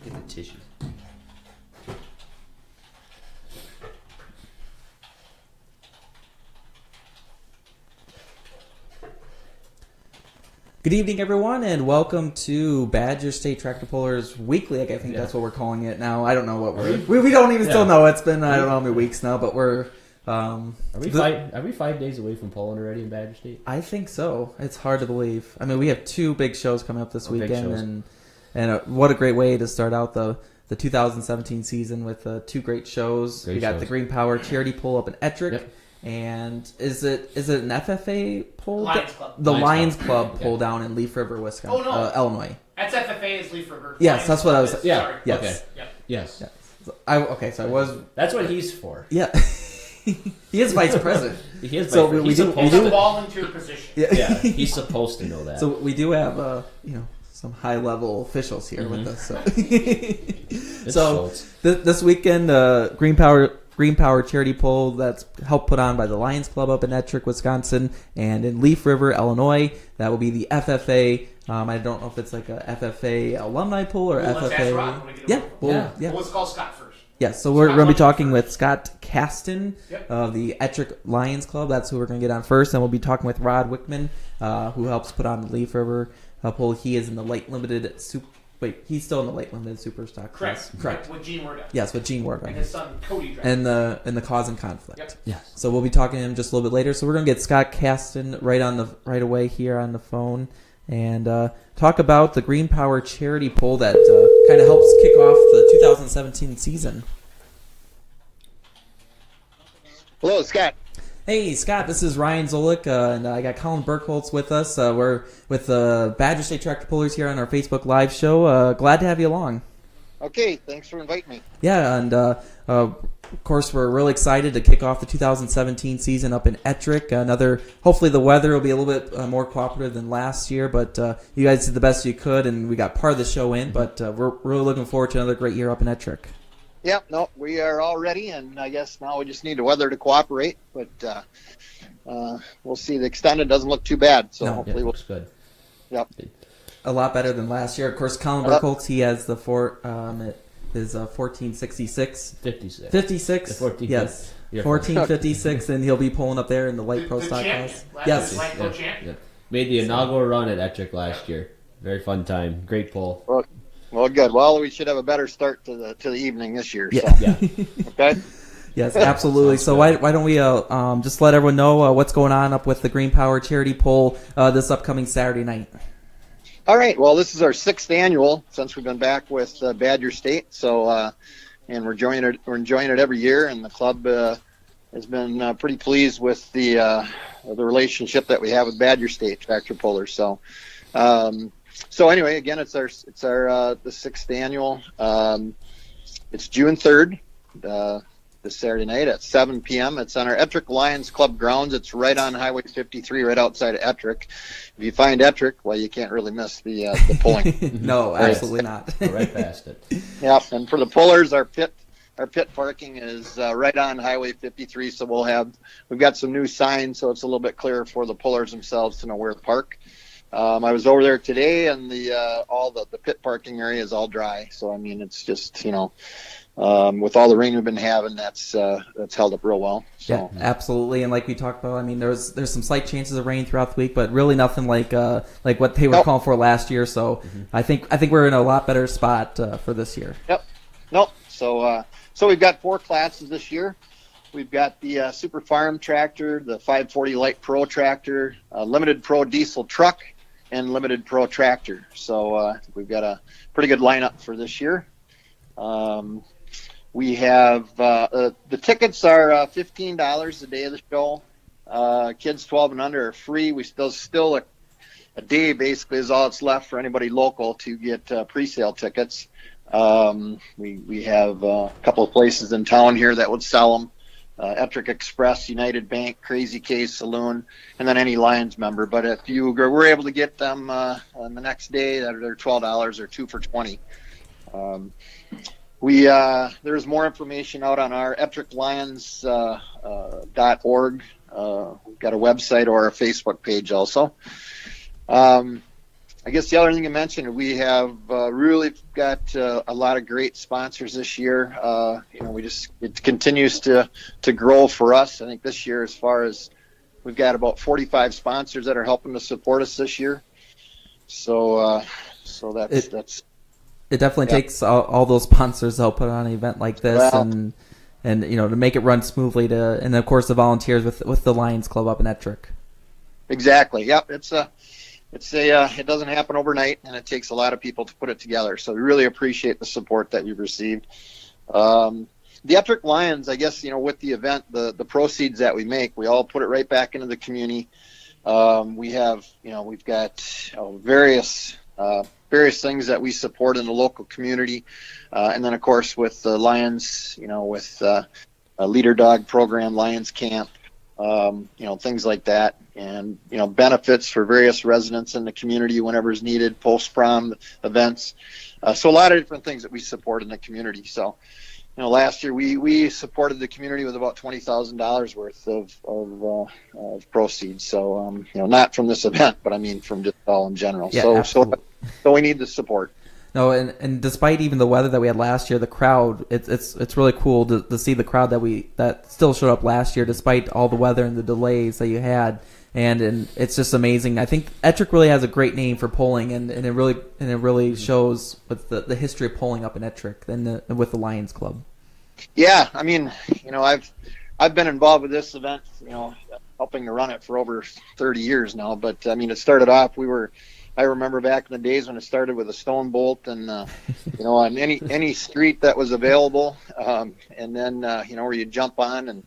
Get the tissue. Good evening, everyone, and welcome to Badger State Tractor Pullers Weekly. I think that's what we're calling it now. I don't know what we don't even still know. It's been I don't know how many weeks now, but we're. Are we 5 days away from Poland already in Badger State? I think so. It's hard to believe. I mean, we have two big shows coming up this weekend, and what a great way to start out the 2017 season with two great shows. We got the Green Power Charity Pull up in Ettrick. Yep. And is it an FFA pull? Lions Club. The Lions Club pull down in Leaf River, Wisconsin. Oh, no. Illinois. That's FFA is Leaf River. Yes, that's what I was. Yeah. Sorry. Yes. Okay. Yep. Yes. So I was. That's what he's for. Yeah. He is vice president. He is so vice we do ball into a position. Yeah, he's supposed to know that. So we do have some high level officials here with us. So this weekend, Green Power Charity Pull that's helped put on by the Lions Club up in Ettrick, Wisconsin, and in Leaf River, Illinois. That will be the FFA. I don't know if it's like a FFA alumni pull or FFA. Let's call Scott first. Yes, so we're going to be talking with Scott Caston of the Ettrick Lions Club. That's who we're going to get on first. And we'll be talking with Rod Wickman, who helps put on the Leaf River pull. He is in the light limited he's still in the light limited super stock class. Correct. With Gene Warda. Yes, with Gene Warda. And his son Cody. And the cause and conflict. Yep. Yes. So we'll be talking to him just a little bit later. So we're going to get Scott Caston right away here on the phone and talk about the Green Power Charity Pull that kind of helps kick off the 2017 season. Hello, Scott. Hey, Scott, this is Ryan Zolik, and I got Colin Burkholz with us. We're with the Badger State Tractor Pullers here on our Facebook Live show. Glad to have you along. Okay, thanks for inviting me. Yeah, and of course, we're really excited to kick off the 2017 season up in Ettrick. Hopefully the weather will be a little bit more cooperative than last year, but you guys did the best you could, and we got part of the show in, but we're really looking forward to another great year up in Ettrick. Yeah, no, we are all ready, and I guess now we just need the weather to cooperate, but we'll see. The extended doesn't look too bad, so hopefully it looks good. Yep. A lot better than last year. Of course, Colin Burkholz, he has the 1466. 56? 14, yes. 1456, and he'll be pulling up there in the light pro stock class. Yes. Light pro champion. Made the inaugural run at Ettrick last year. Very fun time. Great pull. Well, good. Well, we should have a better start to the evening this year. Yeah. So. Okay. Yes, absolutely. So why don't we just let everyone know what's going on up with the Green Power Charity Pull this upcoming Saturday night? All right. Well, this is our 6th annual since we've been back with Badger State. So, and we're enjoying it every year, and the club has been pretty pleased with the relationship that we have with Badger State Tractor Pullers. So. So anyway, again, it's our the 6th annual. It's June 3rd, this Saturday night at 7 p.m. It's on our Ettrick Lions Club grounds. It's right on Highway 53, right outside of Ettrick. If you find Ettrick, well, you can't really miss the pulling. No, absolutely not. Go right past it. Yeah, and for the pullers, our pit parking is right on Highway 53. So we've got some new signs, so it's a little bit clearer for the pullers themselves to know where to park. I was over there today, and all the pit parking area is all dry. So I mean, it's just with all the rain we've been having, that's held up real well. So. Yeah, absolutely. And like we talked about, I mean, there's some slight chances of rain throughout the week, but really nothing like what they were calling for last year. So I think we're in a lot better spot for this year. Yep. Nope. So we've got 4 classes this year. We've got the Super Farm tractor, the 540 Light Pro tractor, Limited Pro diesel truck, and Limited Pro tractor. So we've got a pretty good lineup for this year. We have the tickets are $15 a day of the show. Kids 12 and under are free. We still a day basically is all that's left for anybody local to get pre-sale tickets. We have a couple of places in town here that would sell them. Ettrick Express, United Bank, Crazy K Saloon, and then any Lions member. But if you were able to get them on the next day, they're $12 or 2 for $20. There's more information out on our EttrickLions.org. We've got a website or a Facebook page also. I guess the other thing to mention, we have really got a lot of great sponsors this year. It continues to grow for us. I think this year, as far as we've got about 45 sponsors that are helping to support us this year. So that's. It definitely takes all those sponsors to help put on an event like this, and to make it run smoothly. And of course the volunteers with the Lions Club up in Ettrick. Exactly. Yep. It doesn't happen overnight, and it takes a lot of people to put it together. So we really appreciate the support that we've received. The Ettrick Lions, I guess, with the event, the proceeds that we make, we all put it right back into the community. We've got various things that we support in the local community, and then of course with the Lions, with a leader dog program, Lions Camp. Things like that, and benefits for various residents in the community whenever is needed, post-prom events. So a lot of different things that we support in the community. So, last year we supported the community with about $20,000 worth of proceeds. So, not from this event, but I mean from just all in general. Yeah, so we need the support. No, and despite even the weather that we had last year, the crowd, it's really cool to see the crowd that still showed up last year despite all the weather and the delays that you had, and it's just amazing. I think Ettrick really has a great name for polling, and it really shows with the history of polling up in Ettrick and with the Lions Club. Yeah, I mean, I've been involved with this event, helping to run it for over 30 years now, but I mean, it started off, I remember back in the days when it started with a stone bolt and, on any street that was available. And then, where you jump on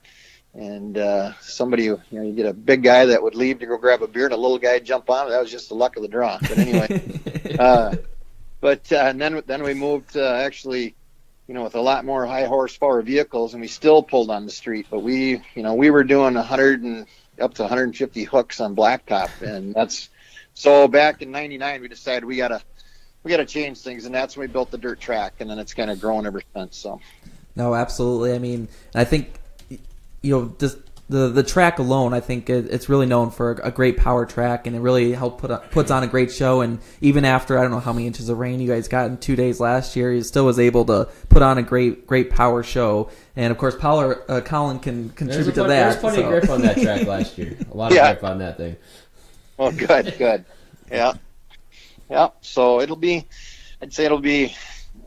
and somebody, you get a big guy that would leave to go grab a beer and a little guy jump on. That was just the luck of the draw. But anyway, and then we moved actually, with a lot more high horsepower vehicles, and we still pulled on the street, but we were doing 100 and up to 150 hooks on blacktop. And so back in '99, we decided we gotta change things, and that's when we built the dirt track, and then it's kind of grown ever since. So, no, absolutely. I mean, I think just the track alone, I think it's really known for a great power track, and it really puts on a great show. And even after I don't know how many inches of rain you guys got in 2 days last year, you still was able to put on a great power show. And of course, Colin can contribute to that. There was plenty of grip on that track last year. A lot of grip on that thing. Well, good. Yeah. So I'd say it'll be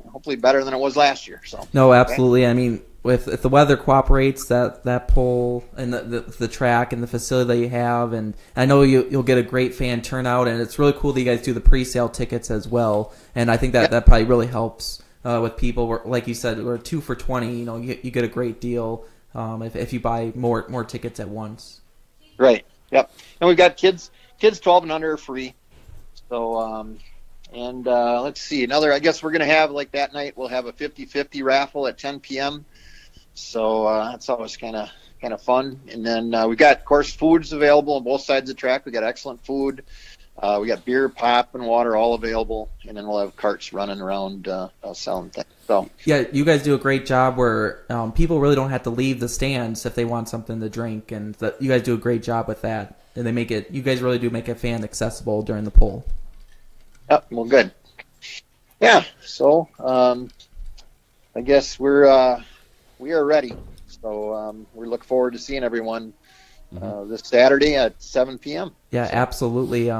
hopefully better than it was last year. So no, absolutely. Okay. I mean, if the weather cooperates, that pole and the track and the facility that you have, and I know you'll get a great fan turnout, and it's really cool that you guys do the pre-sale tickets as well. And I think that probably really helps with people. Like you said, we're 2 for $20. You get a great deal if you buy more tickets at once. Right. Yep. And we've got kids 12 and under are free. So, let's see. I guess we're going to have, like that night, we'll have a 50-50 raffle at 10 p.m. So that's always kind of fun. And then we got, of course, foods available on both sides of the track. We got excellent food. We got beer, pop, and water all available. And then we'll have carts running around selling things. So yeah, you guys do a great job where people really don't have to leave the stands if they want something to drink, and you guys do a great job with that. And you guys really do make a fan accessible during the poll. Yep, well, good. Yeah, so I guess we are ready. So we look forward to seeing everyone this Saturday at 7 p.m. Yeah, absolutely.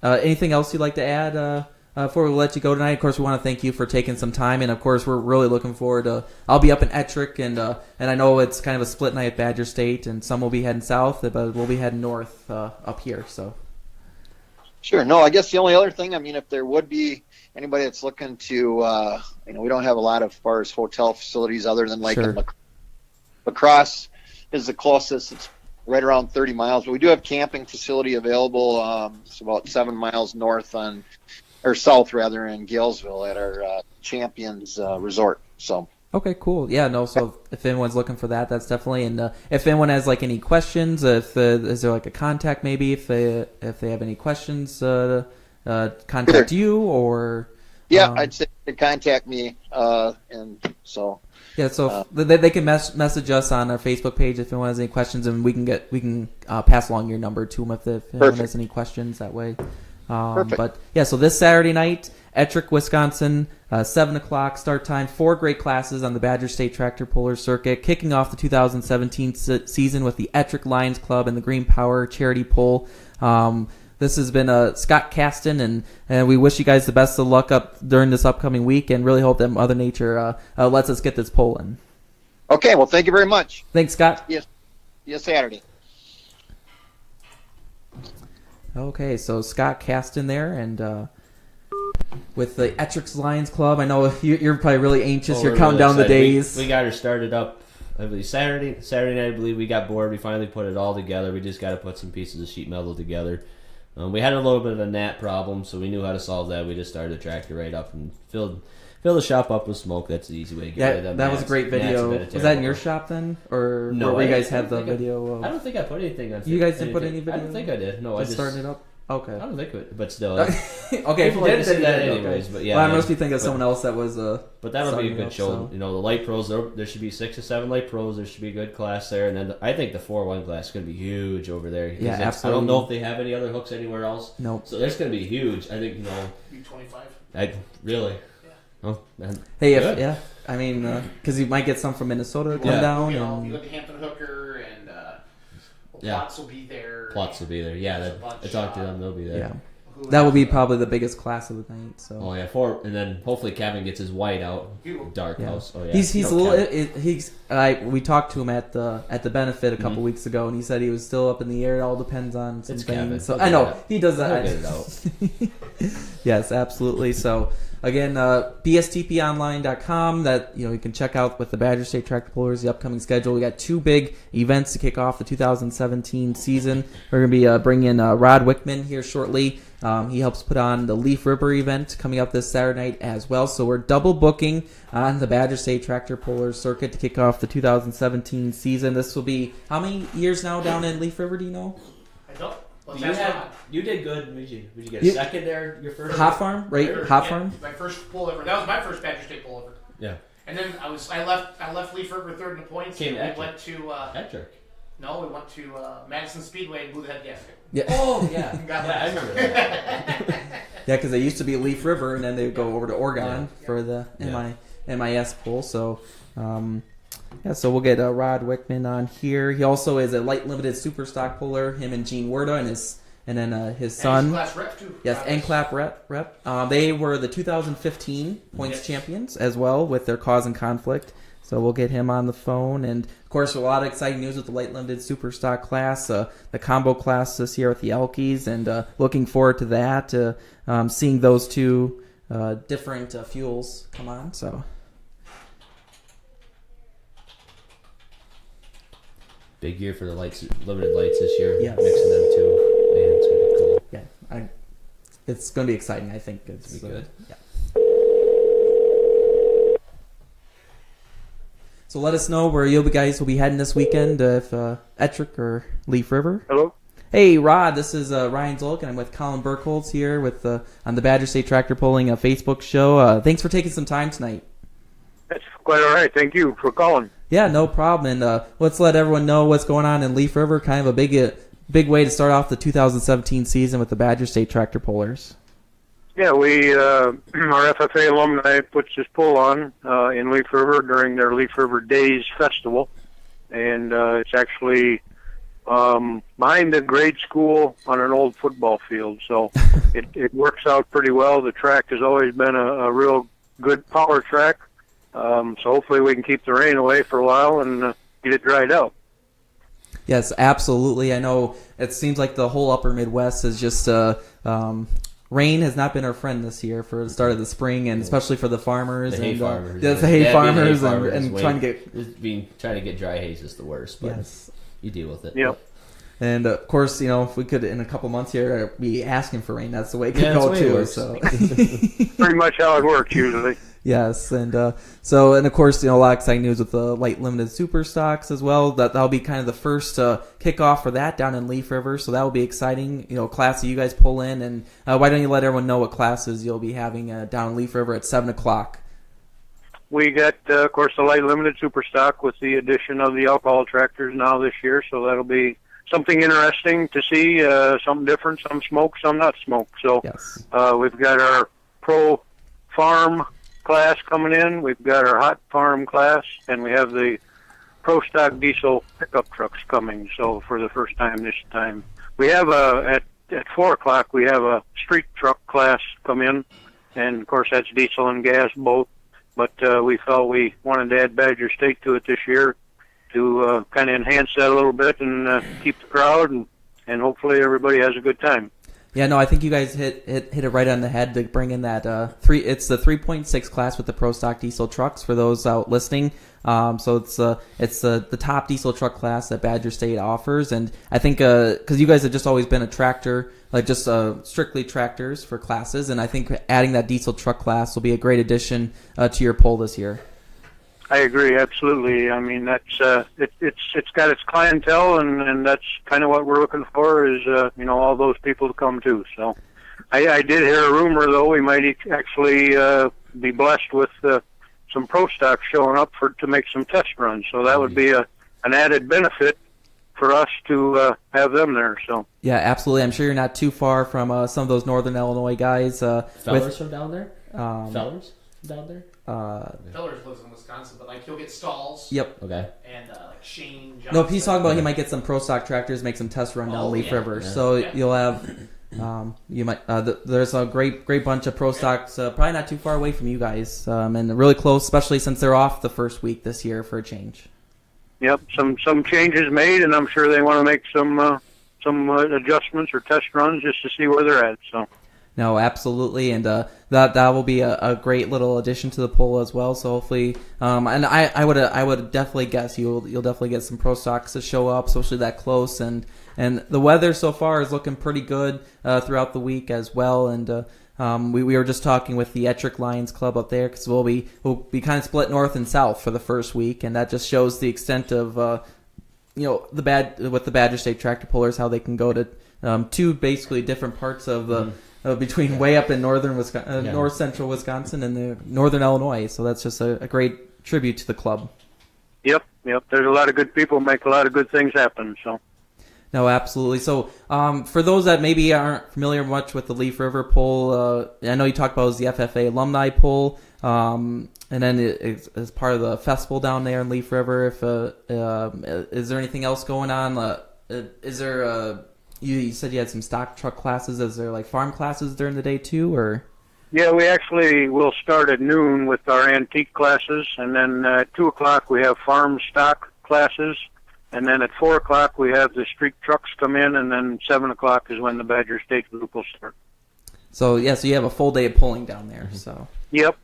Anything else you'd like to add before we let you go tonight? Of course, we want to thank you for taking some time, and of course, we're really looking forward to. I'll be up in Ettrick, and I know it's kind of a split night at Badger State, and some will be heading south, but we'll be heading north up here. So. Sure. No, I guess the only other thing, I mean, if there would be anybody that's looking to, we don't have a lot of far as hotel facilities other than like in La Crosse is the closest. It's right around 30 miles, but we do have camping facility available. It's about 7 miles south rather, in Galesville at our Champions Resort. So. Okay, cool. Yeah, no, so if anyone's looking for that, that's definitely, and if anyone has like any questions, is there like a contact maybe if they have any questions, contact you or? Yeah, I'd say to contact me, and so. Yeah, so they can message us on our Facebook page if anyone has any questions, and we can pass along your number to them if anyone has any questions that way. Perfect. But yeah, so this Saturday night, Ettrick, Wisconsin, 7 o'clock start time. 4 great classes on the Badger State Tractor Puller Circuit, kicking off the 2017 season with the Ettrick Lions Club and the Green Power Charity Pull. This has been Scott Caston, and we wish you guys the best of luck up during this upcoming week, and really hope that Mother Nature lets us get this pull in. Okay, well, thank you very much. Thanks, Scott. Yes, Saturday. Okay, so Scott Caston there, and with the Ettrick Lions Club, I know you're probably really anxious. You're counting down the days. We got her started up. I believe Saturday night. I believe we got bored. We finally put it all together. We just got to put some pieces of sheet metal together. We had a little bit of a gnat problem, so we knew how to solve that. We just started the tractor right up and filled the shop up with smoke. That's the easy way to get rid of them. That was a great video. Was that in your shop then, or no? Where you guys had the video? I don't think I put anything on. You guys didn't put any video? I don't think I did. No, I just started it up. Okay. I don't think it, but still. Okay, if you did say that anyways, but yeah. Well, I must be thinking of someone else that was. But that'll be a good show. So. You know, the light pros. There should be 6 or 7 light pros. There should be a good class there, and then I think the 4-1 class is going to be huge over there. Yeah, absolutely. I don't know if they have any other hooks anywhere else. Nope. So there's going to be huge. I think U25. Really. Yeah. Oh, man. Hey, yeah. I mean, because you might get some from Minnesota come down. You and got the Hampton Hooker and Plots will be there. Plots will be there. Yeah, I talked to them. They'll be there. Yeah. That will be probably the biggest class of the night. So. Oh yeah, and then hopefully Kevin gets his white out, dark house. Oh yeah, he's a little. We talked to him at the benefit a couple weeks ago, and he said he was still up in the air. It all depends on some things. So I know he does that. Get it out. Yes, absolutely. So again, bstponline.com. That you can check out with the Badger State Tractor Pullers the upcoming schedule. We got 2 big events to kick off the 2017 season. We're going to be bringing Rod Wickman here shortly. He helps put on the Leaf River event coming up this Saturday night as well. So we're double booking on the Badger State Tractor Pullers circuit to kick off the 2017 season. This will be how many years now down in Leaf River? Do you know? I don't. You did good. Would you get a second there? Your first Hot Farm, right? Hot Farm. My first pull over. That was my first Badger State pull over. Yeah. And then I left Leaf River 3rd in the points. We went to Ettrick. No, we went to Madison Speedway and blew the head gasket. Yeah. Oh yeah. I remember that. Yeah, because they used to be Leaf River, and then they would go over to Oregon for the MIS pull. So, so we'll get Rod Wickman on here. He also is a light limited super stock puller. Him and Gene Werda and his son. And class rep too. Yes, NCLAP rep. They were the 2015 points champions as well with their Cause and Conflict. So we'll get him on the phone. And, of course, a lot of exciting news with the light limited super stock class, the combo class this year with the Elkies, and looking forward to that, seeing those 2 different fuels come on. So big year for the limited lights this year. Yes. Mixing them too. Man, it's going to be cool. Yeah, it's going to be exciting. I think it's be good. Yeah. So let us know where you guys will be heading this weekend, if Ettrick or Leaf River. Hello. Hey, Rod, this is Ryan Zolk, and I'm with Colin Burkholz here on the Badger State Tractor Pulling Facebook show. Thanks for taking some time tonight. That's quite all right. Thank you for calling. Yeah, no problem. And let's let everyone know what's going on in Leaf River. Kind of a big way to start off the 2017 season with the Badger State Tractor Pullers. Yeah, our FFA alumni puts this pull on in Leaf River during their Leaf River Days Festival. And it's actually behind the grade school on an old football field. So it works out pretty well. The track has always been a real good power track. So hopefully we can keep the rain away for a while and get it dried out. Yes, absolutely. I know it seems like the whole upper Midwest is just rain has not been our friend this year for the start of the spring, and especially for the farmers. The hay farmers. Yes, the hay farmers and trying to get dry hay is just the worst. But yes. You deal with it. Yep. And of course, if we could in a couple months here be asking for rain, that's the way it could go too. So pretty much how it works usually. Yes, and of course, a lot of exciting news with the light limited super stocks as well. That'll be kind of the first kickoff for that down in Leaf River, so that will be exciting. Class that you guys pull in, and why don't you let everyone know what classes you'll be having down in Leaf River at 7 o'clock? We got, of course, the light limited super stock with the addition of the alcohol tractors now this year, so that'll be something interesting to see, something different, some smoke, some not smoke. So Yes. We've got our pro farm class coming in, we've got our hot farm class, and we have the pro stock diesel pickup trucks coming. So for the first time this time, we have at 4:00 we have a street truck class come in, and of course that's diesel and gas both. But we felt we wanted to add Badger State to it this year to kind of enhance that a little bit and keep the crowd and hopefully everybody has a good time. Yeah, no, I think you guys hit it right on the head to bring in that It's the 3.6 class with the pro stock diesel trucks for those out listening. So it's the top diesel truck class that Badger State offers, and I think because you guys have just always been a tractor, like just strictly tractors for classes, and I think adding that diesel truck class will be a great addition to your poll this year. I agree, absolutely. I mean, that's it's got its clientele, and that's kind of what we're looking for is all those people to come too. So, I did hear a rumor though we might actually be blessed with some pro stock showing up to make some test runs. So that would be an added benefit for us to have them there. So yeah, absolutely. I'm sure you're not too far from some of those Northern Illinois guys. Fellers from down there. Fellers from down there. Fellers lives in Wisconsin, but like he'll get stalls. Yep. Okay. And like Shane Johnson. No, he's talking about he might get some pro stock tractors, make some test run down Leaf River. Yeah. So you'll have you might there's a great bunch of pro stocks probably not too far away from you guys and really close, especially since they're off the first week this year for a change. Yep, some changes made, and I'm sure they want to make some adjustments or test runs just to see where they're at. So. No, absolutely, and that will be a great little addition to the poll as well. So hopefully, and I would definitely guess you'll definitely get some pro stocks to show up, especially that close. And the weather so far is looking pretty good throughout the week as well. And we were just talking with the Ettrick Lions Club up there because we'll be kind of split north and south for the first week, and that just shows the extent of with the Badger State tractor pullers, how they can go to two basically different parts of the. Between way up in northern Wisconsin, north central Wisconsin and the northern Illinois, so that's just a great tribute to the club. Yep. There's a lot of good people make a lot of good things happen. So. No, absolutely. So, for those that maybe aren't familiar much with the Leaf River poll, I know you talked about it was the FFA alumni poll, and then as part of the festival down there in Leaf River. Is there anything else going on? Is there You said you had some stock truck classes. Is there like farm classes during the day too, or? Yeah, we actually will start at noon with our antique classes, and then at 2:00 we have farm stock classes, and then at 4:00 we have the street trucks come in, and then 7:00 is when the Badger State group will start. So you have a full day of pulling down there. So. Yep.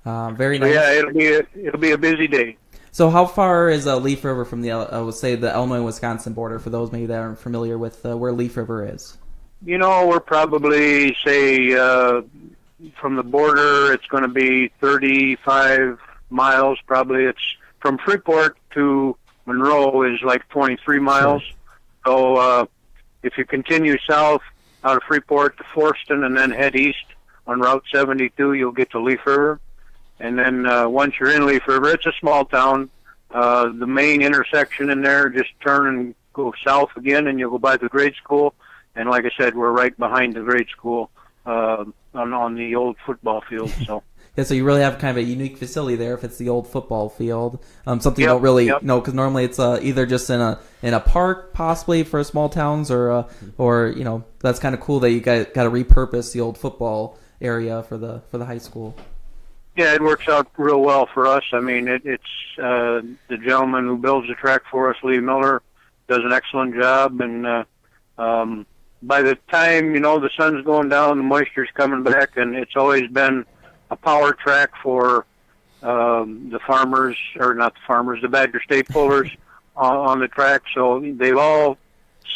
Very nice. Yeah, it'll be a busy day. So how far is Leaf River from the Illinois-Wisconsin border, for those maybe that aren't familiar with where Leaf River is? We're probably, say, from the border, it's going to be 35 miles probably. It's from Freeport to Monroe is like 23 miles. Sure. So if you continue south out of Freeport to Forston and then head east on Route 72, you'll get to Leaf River. And then once you're in Leaf River, it's a small town. The main intersection in there, just turn and go south again, and you'll go by the grade school. And like I said, we're right behind the grade school on the old football field. So yeah, so you really have kind of a unique facility there if it's the old football field. Something you don't really know, because normally it's either just in a park possibly for small towns, or that's kind of cool that you got to repurpose the old football area for the high school. Yeah, it works out real well for us. I mean, it's the gentleman who builds the track for us, Lee Miller, does an excellent job. And by the time, the sun's going down, the moisture's coming back, and it's always been a power track for the farmers, or not the farmers, the Badger State pullers on the track. So they've all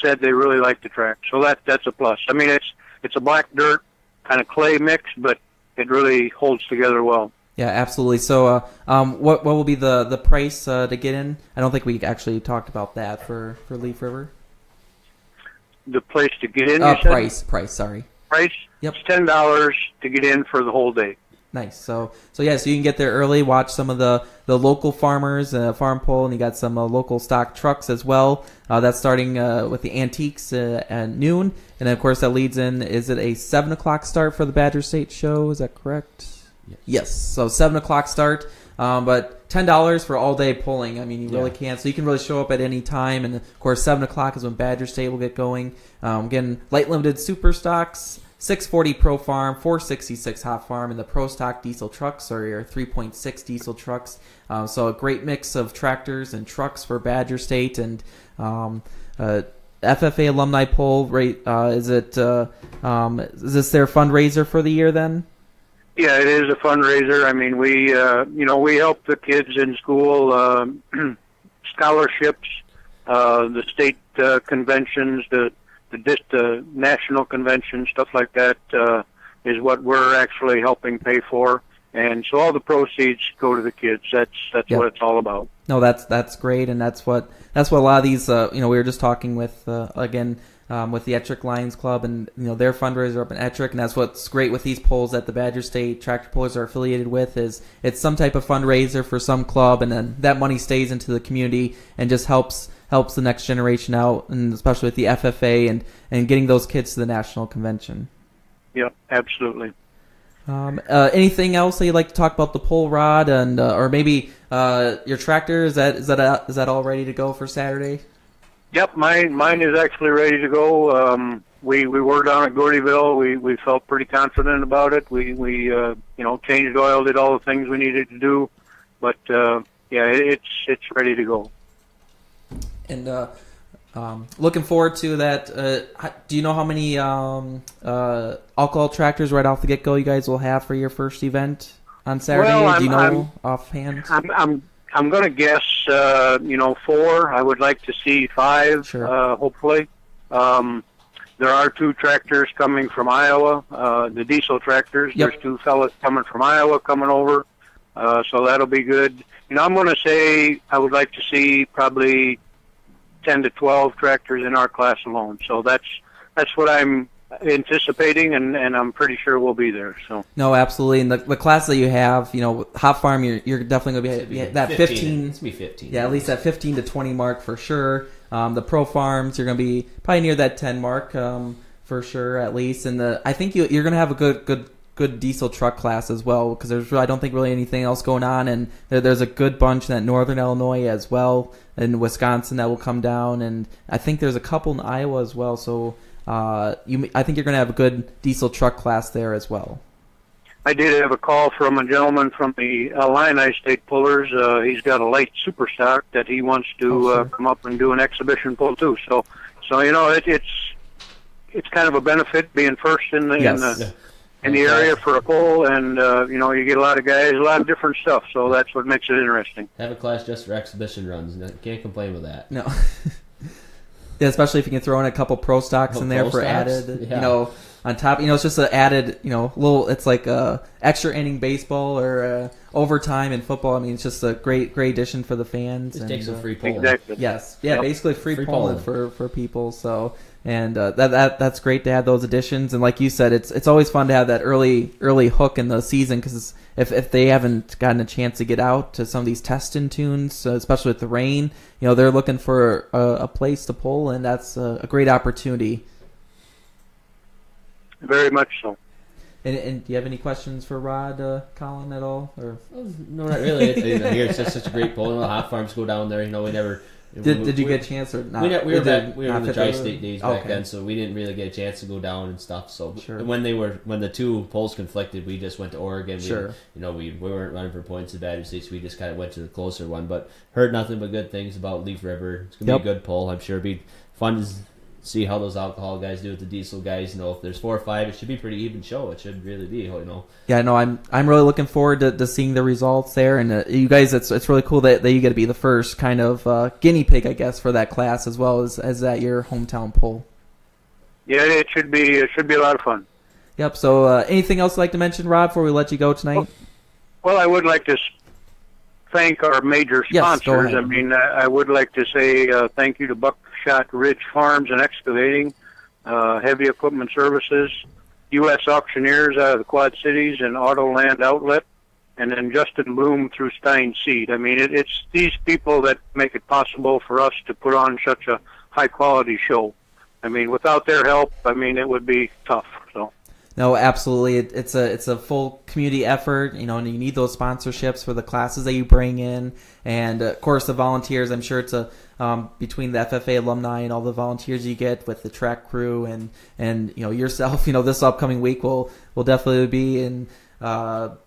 said they really like the track. So that's a plus. I mean, it's a black dirt kind of clay mix, but it really holds together well. Yeah, absolutely. So what will be the price to get in? I don't think we actually talked about that for Leaf River. The place to get in, price, sorry. Price? Yep. It's $10 to get in for the whole day. Nice. So you can get there early, watch some of the local farmers, farm pole, and you got some local stock trucks as well. That's starting with the antiques at noon, and of course that leads in. Is it a 7:00 start for the Badger State Show? Is that correct? Yes. So 7:00 start, but $10 for all day pulling. I mean, you really can't. So you can really show up at any time, and of course 7:00 is when Badger State will get going. Again, light limited super stocks. 640 Pro Farm, 466 Hot Farm, and the Pro Stock diesel trucks are your 3.6 diesel trucks. So a great mix of tractors and trucks for Badger State. And FFA alumni poll rate, is this their fundraiser for the year then? Yeah, it is a fundraiser. I mean, we help the kids in school, scholarships, the state conventions, the national convention, stuff like that, is what we're actually helping pay for, and so all the proceeds go to the kids. That's what it's all about. No, that's great, and that's what a lot of these. We were just talking with with the Ettrick Lions Club, and their fundraiser up in Ettrick, and that's what's great with these polls that the Badger State Tractor Pullers are affiliated with. Is it's some type of fundraiser for some club, and then that money stays into the community and just helps the next generation out, and especially with the FFA and getting those kids to the national convention. Yep, absolutely. Anything else that you'd like to talk about the pull rod and or maybe your tractor? Is that all ready to go for Saturday? Yep, mine is actually ready to go. We were down at Gordyville. We felt pretty confident about it. We changed oil, did all the things we needed to do, but it's ready to go. And looking forward to that. Do you know how many alcohol tractors right off the get-go you guys will have for your first event on Saturday? Well, do you know offhand? I'm going to guess 4. I would like to see 5. Sure. Hopefully. There are 2 tractors coming from Iowa. The diesel tractors. Yep. There's 2 fellas coming from Iowa coming over. So that'll be good. I'm going to say I would like to see probably 10 to 12 tractors in our class alone. So that's what I'm anticipating, and I'm pretty sure we'll be there. So no, absolutely. And the class that you have, Hot Farm, you're definitely going to be at that 15. It's going to be 15. Yeah, at least that 15 to 20 mark for sure. The Pro Farms, you're going to be probably near that 10 mark for sure, at least. And I think you're going to have a good diesel truck class as well, because I don't think really anything else going on, and there's a good bunch in that Northern Illinois as well, and Wisconsin that will come down, and I think there's a couple in Iowa as well. So I think you're going to have a good diesel truck class there as well. I did have a call from a gentleman from the Illini State Pullers. He's got a light super stock that he wants to come up and do an exhibition pull too. So it's kind of a benefit being first in the area for a pull, and you get a lot of guys, a lot of different stuff. So that's what makes it interesting. Have a class just for exhibition runs. Can't complain with that. No. Yeah, especially if you can throw in a couple pro stocks in there for added, on top. It's just an added, little. It's like extra inning baseball or overtime in football. I mean, it's just a great addition for the fans. Just take some free polling. Exactly. Yes, basically free polling for people. So. And that's great to have those additions. And like you said, it's always fun to have that early hook in the season, because if they haven't gotten a chance to get out to some of these testing tunes, especially with the rain, they're looking for a place to pull, and that's a great opportunity. Very much so. And do you have any questions for Rod, Colin, at all? Or no, not really. It's just such a great pull. Hot farms go down there. We never. Did you get a chance or not? We were in the Tri-State days back then, so we didn't really get a chance to go down and stuff. So when the 2 polls conflicted, we just went to Oregon. We weren't running for points at Badger State, so we just kind of went to the closer one. But heard nothing but good things about Leaf River. It's gonna be a good poll. I'm sure it'd be fun to see how those alcohol guys do with the diesel guys. If there's 4 or 5, it should be a pretty even show. It should really be. Yeah, no, I'm really looking forward to seeing the results there, and you guys, it's really cool that you get to be the first kind of guinea pig, I guess, for that class as well as at your hometown poll. Yeah, it should be a lot of fun. Yep. So, anything else you'd like to mention, Rob, before we let you go tonight? Well, I would like to thank our major sponsors. Go ahead. I mean, I would like to say thank you to Buckshot Ridge Farms and Excavating, Heavy Equipment Services, U.S. Auctioneers out of the Quad Cities and Autoland Outlet, and then Justin Bloom through Stein Seed. I mean, it's these people that make it possible for us to put on such a high-quality show. I mean, without their help, I mean, it would be tough. So. No, absolutely. It's a full community effort, and you need those sponsorships for the classes that you bring in, and of course the volunteers. I'm sure it's between the FFA alumni and all the volunteers you get with the track crew and yourself. This upcoming week will definitely be in a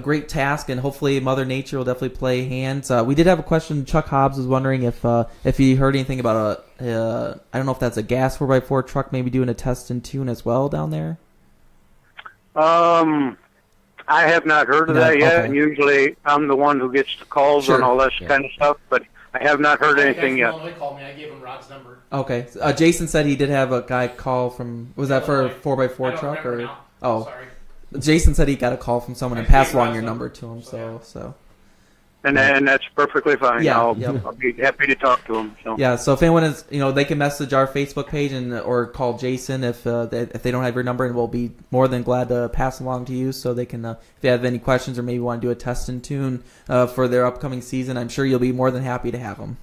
great task, and hopefully Mother Nature will definitely play hands. We did have a question. Chuck Hobbs was wondering if he heard anything about I don't know if that's a gas 4x4 truck maybe doing a test and tune as well down there. I have not heard of that yet, okay. and usually I'm the one who gets the calls Sure. and all that kind of stuff, but I have not heard anything yet. Illinois called me. I gave him Rod's number. Okay. Jason said he did have a guy call from, was that for a 4x4 truck? Or Now. Oh, Sorry. Jason said he got a call from someone and passed along your number to him, so. And that's perfectly fine. Yeah, I'll yep. be happy to talk to him. So. Yeah, so if anyone is, they can message our Facebook page or call Jason if they don't have your number, and we'll be more than glad to pass along to you so they can, if you have any questions or maybe want to do a test and tune for their upcoming season, I'm sure you'll be more than happy to have them.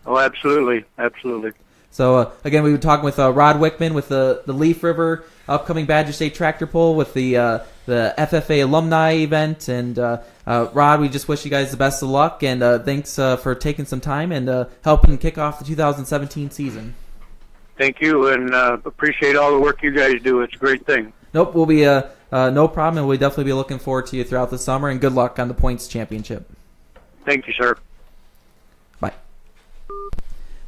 Oh, absolutely. Absolutely. So, again, we were talking with Rod Wickman with the Leaf River upcoming Badger State Tractor Pull with the FFA alumni event. And, Rod, we just wish you guys the best of luck. And thanks for taking some time and helping kick off the 2017 season. Thank you, and appreciate all the work you guys do. It's a great thing. Nope, we'll be no problem, and we'll definitely be looking forward to you throughout the summer. And good luck on the points championship. Thank you, sir. Bye.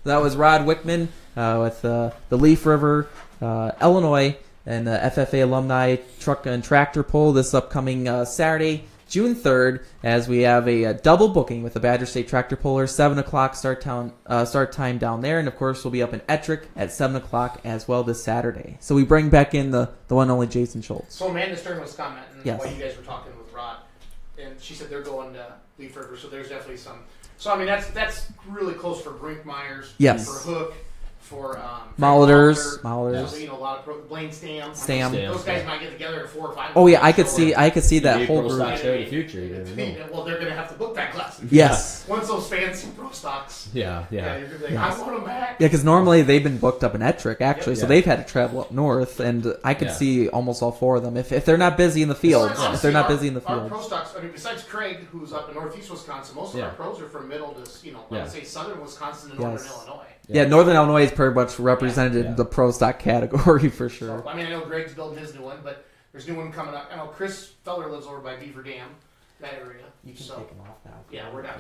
That was Rod Wickman with the Leaf River, Illinois, and the FFA alumni truck and tractor pull this upcoming Saturday, June 3rd, as we have a double booking with the Badger State Tractor Puller, 7 o'clock start time down there, and of course we'll be up in Ettrick at 7 o'clock as well this Saturday. So we bring back in the one and only Jason Schultz. So Amanda Stern was commenting Yes. while you guys were talking with Rod, and she said they're going to Leaf River, so there's definitely some. So I mean that's really close for Brinkmeyers, Yes. for Hook, for Molitor's. So, a lot of Blaine Stam. Stam. Those guys might get together at 4 or 5. Oh yeah, I could see that Maybe whole pro group. stocks there in the future. You never know. Well, they're going to have to book that class. Yes. Once those fans see pro stocks, Yeah. you're going to be like, I want them back. Yeah, because normally they've been booked up in Ettrick, actually, Yep. so Yeah. they've had to travel up north, and I could Yeah. see almost all four of them if they're not busy in the fields. If they're not busy in the Our fields. pro stocks, I mean, besides Craig, who's up in northeast Wisconsin, most of Yeah. our pros are from middle to, I would say southern Wisconsin and northern Yes. Illinois. Yeah, Northern Illinois is pretty much represented Yeah. in the pro stock category for sure. So, I mean, I know Greg's building his new one, but there's a new one coming up. I know Chris Feller lives over by Beaver Dam, that area. them off now. Yeah, we don't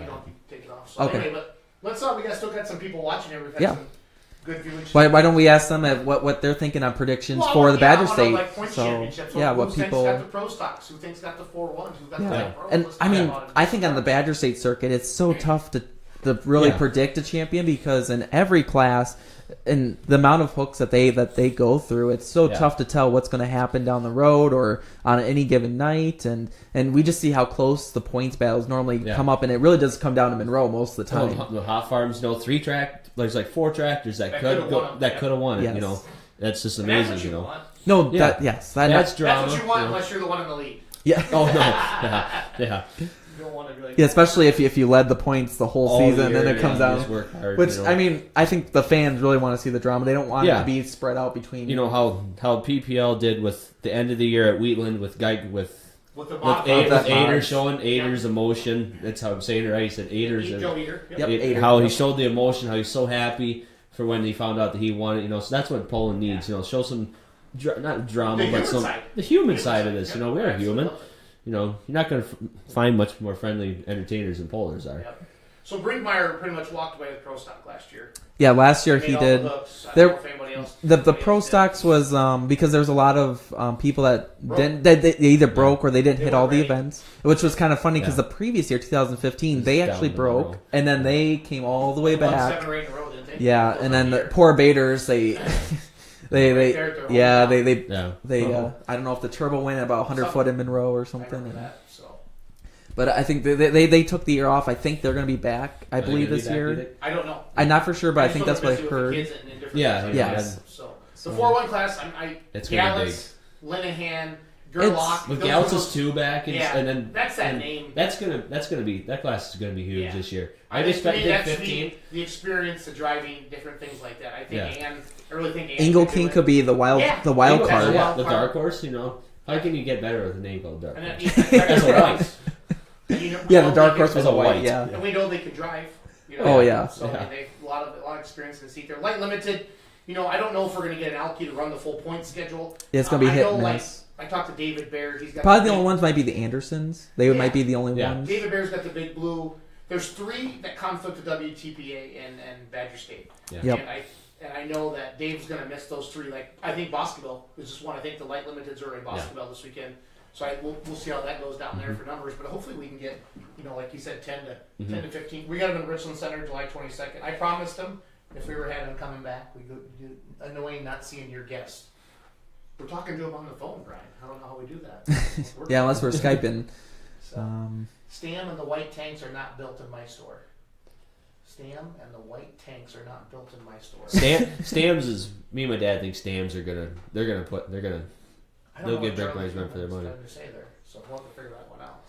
take it off. So Okay. anyway, but let's we still got some people watching here. We've had Yeah. some good viewing. Why don't we ask them what they're thinking on predictions for the Badger State? So yeah, what people. Who thinks got the pro stocks? Who thinks got the 4-1s? Who got the Yeah, pros? and Let's I talk mean, about it. I think on the Badger State circuit, it's so tough to really predict a champion because in every class, and the amount of hooks that they go through, it's so tough to tell what's going to happen down the road or on any given night, and we just see how close the points battles normally come up, and it really does come down to Monroe most of the time. The Hot Farms, 3-track. There's like 4 tractors that could have won it. Yes. That's just And amazing. that's what you want. No, Yeah. that's That's drama. That's what you want, unless you're the one in the lead. yeah. Oh no. Yeah. You don't want to be like, Yeah, especially if you led the points the whole All season, year, then it comes you down. just work hard, Which I mean, I think the fans really want to see the drama. They don't want it to be spread out between. You know how PPL did with the end of the year at Wheatland with with the Ader showing Ader's emotion. That's how I'm saying it right. He said Ader's Joe Eder. Yep. Ader. how he showed the emotion, how he's so happy for when he found out that he won it. So that's what Poland needs. Show some not drama, but the human side of this. We're human. You're not going to find much more friendly entertainers than Polars are. Yep. So Brinkmeyer pretty much walked away with pro stock last year. Yeah, last year he did. The pro stocks was because there was a lot of people that they either broke or they didn't hit all the events, which was kind of funny because the previous year, 2015, they actually broke and then they came all the way back. 7 or 8 in a row, didn't they? Yeah, and then the poor Baiters, they I don't know if the turbo went about 100 foot in Monroe or something. But I think they took the year off. I think they're going to be back. I believe this year. I don't know. I'm not for sure, but I think that's what I heard. Yeah. So the 4-1 class, it's going to be big. Linehan, Gerlach. With Gautz's 2 back, and then that's that name. That's gonna be that class is gonna be huge this year. I expect that's 15. The experience, the driving, different things like that. I think I really think Engelking could be the wild card. The dark horse. How can you get better with a name called dark horse? As a white. The dark horse was a white. Yeah, and we know they can drive. Oh yeah. So I mean, they have a lot of experience in the seat. They're light limited. I don't know if we're going to get an Alki to run the full point schedule. Yeah, it's going to be hit and miss. I talked to David Baird. He's got probably the only ones might be the Andersons. They might be the only ones. David Baird's got the big blue. There's 3 that conflict with WTPA and Badger State. Yeah. Yep. And I know that Dave's going to miss those 3. Like I think Boscoville is just one. I think the light limiteds are in Boscoville this weekend. So we'll see how that goes down there for numbers. But hopefully we can get like you said 10 to 15. We got him in Richland Center July 22nd. I promised him. If we ever had him coming back, we go do annoying not seeing your guests. We're talking to him on the phone, Brian. I don't know how we do that. Unless we're Skyping. So, Stam and the white tanks are not built in my store. Stam and the white tanks are not built in my store. Stams is me and my dad think Stams they'll give Bricklayers run for their money. To say there, so we'll have to figure that one out.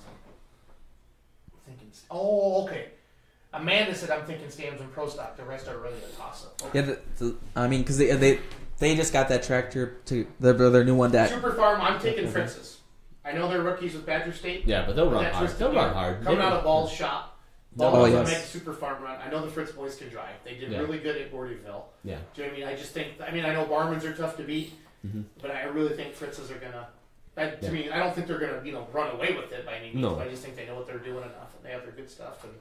I'm thinking. Oh, okay. Amanda said, "I'm thinking Stams and Pro Stock. The rest are really a toss-up." Okay. Yeah, I mean, because they just got that tractor to their new one. That Super Farm. I'm taking Fritz's. I know they're rookies with Badger State. Yeah, but they'll run hard. They'll run hard. Coming out of Ball's shop. Ball doesn't make the Super Farm run. I know the Fritz boys can drive. They did really good at Gordyville. Yeah. Do you know what I mean? I just think. I mean, I know Barmans are tough to beat, but I really think Fritz's are gonna. To me, I don't think they're gonna run away with it by any means. But I just think they know what they're doing enough, and they have their good stuff. And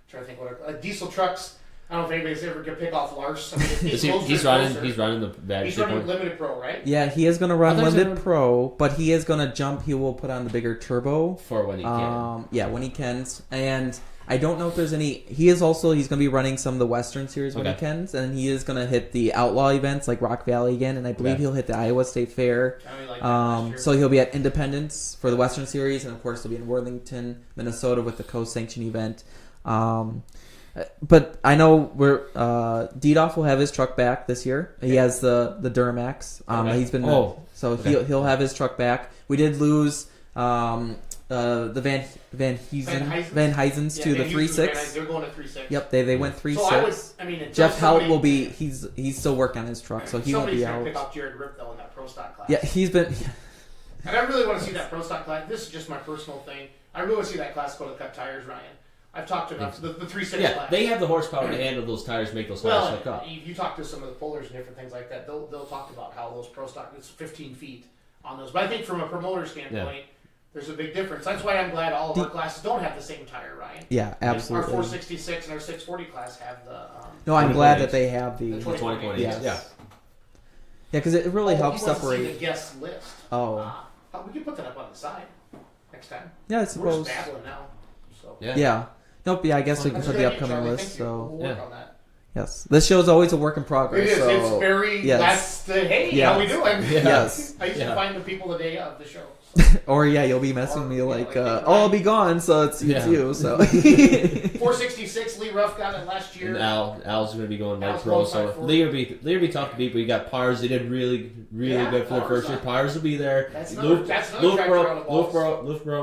trying to think what diesel trucks. I don't know if anybody's ever gonna pick off Lars. I mean, he's running the Badger. He's running limited pro, right? Yeah, he is gonna run limited pro, but he is gonna jump. He will put on the bigger turbo for when he can. Yeah, when he can. And I don't know if there's any. He's gonna be running some of the Western Series when he can, and he is gonna hit the Outlaw events like Rock Valley again, and I believe he'll hit the Iowa State Fair. So he'll be at Independence for the Western Series, and of course he'll be in Worthington, Minnesota with the co-sanction event. But I know Didoff will have his truck back this year. He has the Duramax. He's been he'll have his truck back. We did lose the Van Huizens to the 3.6. They're going to 3.6. Yep, they went 3.6. So Jeff Held will be he's still working on his truck, so he won't be out. Pick off Jared Rip though in that pro stock class. Yeah, he's been. And I really want to see that pro stock class. This is just my personal thing. I really want to see that class go to cut tires, Ryan. I've talked to enough. The 3.6 class. They have the horsepower to handle those tires, make those tires hook up. You talk to some of the pullers and different things like that. They'll talk about how those pro stock it's 15 feet on those. But I think from a promoter standpoint, there's a big difference. That's why I'm glad all of our classes don't have the same tire, Ryan. Yeah, absolutely. Our 466 and our 640 class have the. No, I'm glad that they have the 2020. Yes. Yeah, because it really helps separate. See the guest list. We can put that up on the side next time. Yeah, I suppose. We're just battling now. So. Yeah. Nope. Yeah, I guess we can put the upcoming list. So. We'll work on that. Yes, this show is always a work in progress. It is. So, it's very. Yes. Hey, how we doing? Yes. I used to find the people the day of the show. Or you'll be messaging me like I'll be gone, so it's you. So 466, Lee Ruff got it last year. And Al's going to be going light pro, so Lee will be tough to beat. But you got Pars. They did really good for their first year. Pars will be there. Lufborough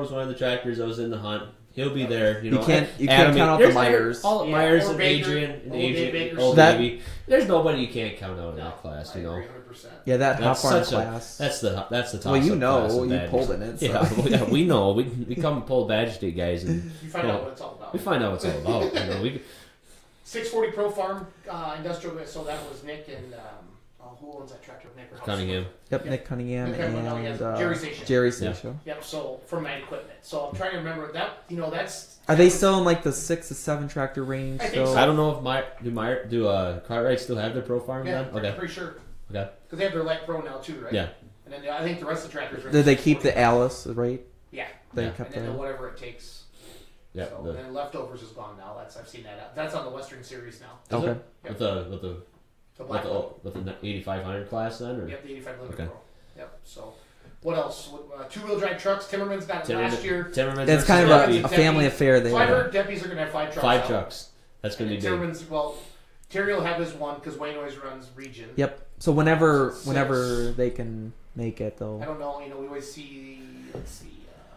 was one of the tractors that was in the hunt. He'll be there. You can't count out the Myers. All Myers and Adrian, Old Navy. There's nobody you can't count out in that class. Yeah, that hot farm class. That's the toss. Well, you pulled in it. So. Yeah, we know. We come and pull Badger State guys, and you find out what it's all about. We find out what it's all about. 640 Pro Farm Industrial. So that was Nick and who owns that tractor? Nick or Cunningham. Yep, Nick Cunningham and Jerry Sation. Jerry Sation. Yep. So from that equipment. So I'm trying to remember that. That's. Are they still in like the 6 to 7 tractor range? I think so. I don't know if do Cartwright still have their Pro Farm then? Okay. I'm pretty sure. Okay. Because they have their light pro now too, right? Yeah. And then I think the rest of the tractors. Did they keep the Alice, right? Yeah. They kept and then whatever it takes. Yeah. So, and then leftovers is gone now. I've seen that. That's on the Western Series now. Okay. With the 8500 class then, or? Yep, the 8500 Pro. Yep. So, what else? 2-wheel drive trucks. Timmerman's got it last year. It's kind of a family affair there. So I heard Deppies are going to have 5 trucks. 5 trucks. That's going to be big. Timmerman's Terry will have his one because Wayne always runs region. Yep. So whenever they can make it though. I don't know. We always see. Let's see.